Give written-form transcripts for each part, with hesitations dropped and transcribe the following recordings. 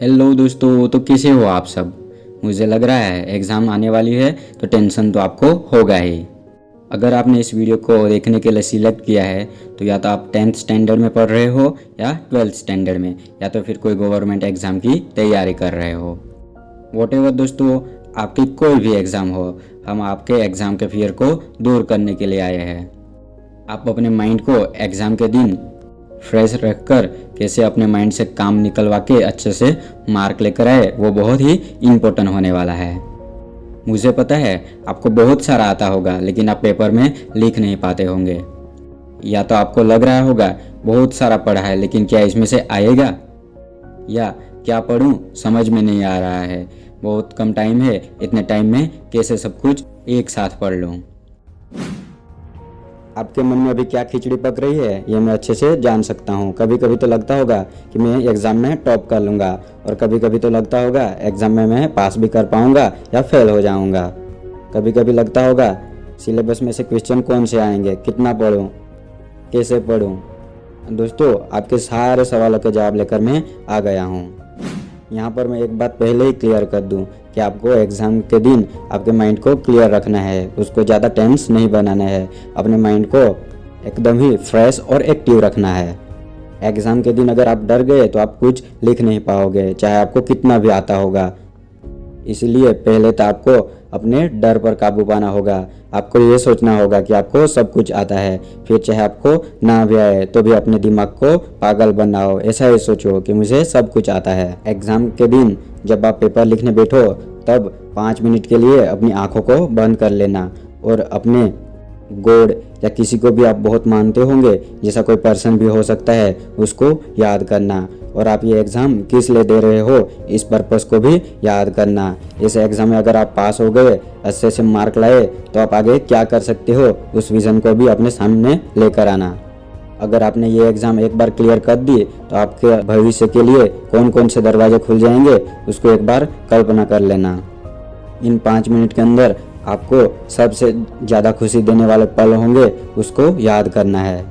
Hello दोस्तों, तो कैसे हो आप सब। मुझे लग रहा है एग्ज़ाम आने वाली है तो टेंशन तो आपको होगा ही। अगर आपने इस वीडियो को देखने के लिए सिलेक्ट किया है तो या तो आप 10th स्टैंडर्ड में पढ़ रहे हो या 12th स्टैंडर्ड में, या तो फिर कोई गवर्नमेंट एग्ज़ाम की तैयारी कर रहे हो। वॉटेवर दोस्तों, आपकी कोई भी एग्ज़ाम हो, हम आपके एग्ज़ाम के फियर को दूर करने के लिए आए हैं। आप अपने माइंड को एग्ज़ाम के दिन फ्रेश रखकर कैसे अपने माइंड से काम निकलवा के अच्छे से मार्क लेकर आए, वो बहुत ही इम्पोर्टेंट होने वाला है। मुझे पता है आपको बहुत सारा आता होगा, लेकिन आप पेपर में लिख नहीं पाते होंगे। या तो आपको लग रहा होगा बहुत सारा पढ़ा है, लेकिन क्या इसमें से आएगा, या क्या पढ़ूं समझ में नहीं आ रहा है, बहुत कम टाइम है, इतने टाइम में कैसे सब कुछ एक साथ पढ़ लूं। आपके मन में अभी क्या खिचड़ी पक रही है ये मैं अच्छे से जान सकता हूँ। कभी कभी तो लगता होगा कि मैं एग्ज़ाम में टॉप कर लूँगा, और कभी कभी तो लगता होगा एग्ज़ाम में मैं पास भी कर पाऊँगा या फेल हो जाऊँगा। कभी कभी लगता होगा सिलेबस में से क्वेश्चन कौन से आएंगे, कितना पढ़ूँ, कैसे पढ़ूँ। दोस्तों, आपके सारे सवालों के जवाब लेकर मैं आ गया हूँ। यहाँ पर मैं एक बात पहले ही क्लियर कर दूँ कि आपको एग्ज़ाम के दिन आपके माइंड को क्लियर रखना है, उसको ज़्यादा टेंस नहीं बनाना है, अपने माइंड को एकदम ही फ्रेश और एक्टिव रखना है। एग्ज़ाम के दिन अगर आप डर गए तो आप कुछ लिख नहीं पाओगे, चाहे आपको कितना भी आता होगा। इसलिए पहले तो आपको अपने डर पर काबू पाना होगा। आपको ये सोचना होगा कि आपको सब कुछ आता है, फिर चाहे आपको ना भी आए तो भी अपने दिमाग को पागल बनाओ, ऐसा ही सोचो कि मुझे सब कुछ आता है। एग्ज़ाम के दिन जब आप पेपर लिखने बैठो तब 5 मिनट के लिए अपनी आंखों को बंद कर लेना, और अपने गॉड या किसी को भी आप बहुत मानते होंगे, जैसा कोई पर्सन भी हो सकता है, उसको याद करना, और आप ये एग्ज़ाम किस लिए दे रहे हो इस पर्पस को भी याद करना। इस एग्ज़ाम में अगर आप पास हो गए, अच्छे से मार्क लाए, तो आप आगे क्या कर सकते हो उस विज़न को भी अपने सामने लेकर आना। अगर आपने ये एग्ज़ाम एक बार क्लियर कर दी तो आपके भविष्य के लिए कौन कौन से दरवाजे खुल जाएंगे उसको एक बार कल्पना कर लेना। इन 5 मिनट के अंदर आपको सबसे ज़्यादा खुशी देने वाले पल होंगे, उसको याद करना है।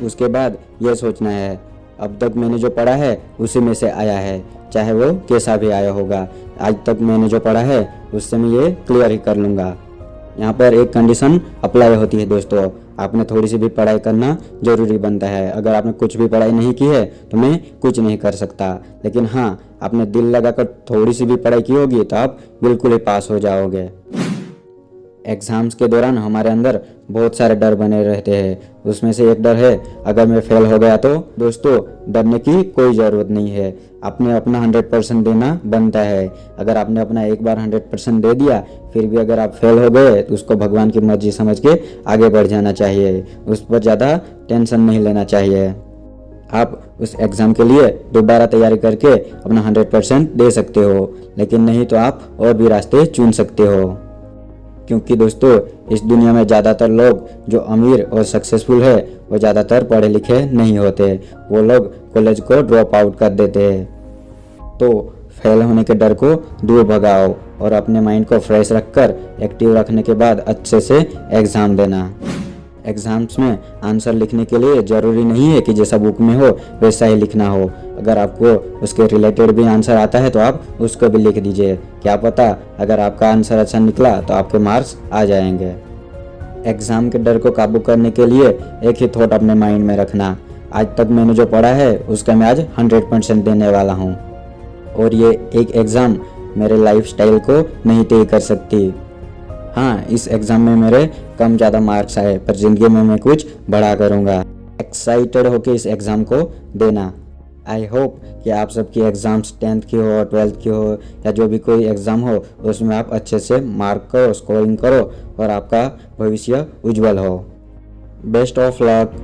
उसके बाद ये सोचना है अब तक मैंने जो पढ़ा है उसी में से आया है, चाहे वो कैसा भी आया होगा, आज तक मैंने जो पढ़ा है उससे मैं ये क्लियर ही कर लूँगा। यहाँ पर एक कंडीशन अप्लाई होती है दोस्तों, आपने थोड़ी सी भी पढ़ाई करना ज़रूरी बनता है। अगर आपने कुछ भी पढ़ाई नहीं की है तो मैं कुछ नहीं कर सकता, लेकिन हाँ, आपने दिल लगाकर थोड़ी सी भी पढ़ाई की होगी तो आप बिल्कुल ही पास हो जाओगे। एग्ज़ाम्स के दौरान हमारे अंदर बहुत सारे डर बने रहते हैं, उसमें से एक डर है अगर मैं फेल हो गया तो। दोस्तों, डरने की कोई ज़रूरत नहीं है, आपने अपना 100% देना बनता है। अगर आपने अपना एक बार 100% दे दिया, फिर भी अगर आप फेल हो गए तो उसको भगवान की मर्जी समझ के आगे बढ़ जाना चाहिए, उस पर ज़्यादा टेंशन नहीं लेना चाहिए। आप उस एग्ज़ाम के लिए दोबारा तैयारी करके अपना 100% दे सकते हो, लेकिन नहीं तो आप और भी रास्ते चुन सकते हो। क्योंकि दोस्तों, इस दुनिया में ज़्यादातर लोग जो अमीर और सक्सेसफुल है वो ज़्यादातर पढ़े लिखे नहीं होते, वो लोग कॉलेज को ड्रॉप आउट कर देते हैं। तो फेल होने के डर को दूर भगाओ और अपने माइंड को फ्रेश रखकर एक्टिव रखने के बाद अच्छे से एग्ज़ाम देना। एग्ज़ाम्स में आंसर लिखने के लिए ज़रूरी नहीं है कि जैसा बुक में हो वैसा ही लिखना हो। अगर आपको उसके रिलेटेड भी आंसर आता है तो आप उसको भी लिख दीजिए, क्या पता अगर आपका आंसर अच्छा निकला तो आपके मार्क्स आ जाएंगे। एग्ज़ाम के डर को काबू करने के लिए एक ही थॉट अपने माइंड में रखना, आज तक मैंने जो पढ़ा है उसका मैं आज 100% देने वाला हूँ, और ये एक एग्ज़ाम मेरे लाइफस्टाइल को नहीं तय कर सकती। हाँ, इस एग्ज़ाम में मेरे कम ज़्यादा मार्क्स आए, पर ज़िंदगी में मैं कुछ बड़ा करूँगा। एक्साइटेड होकर इस एग्ज़ाम को देना। आई होप कि आप सबकी एग्ज़ाम्स 10th की हो, 12th की हो, या जो भी कोई एग्ज़ाम हो उसमें आप अच्छे से मार्क करो, स्कोरिंग करो और आपका भविष्य उज्जवल हो। Best of luck.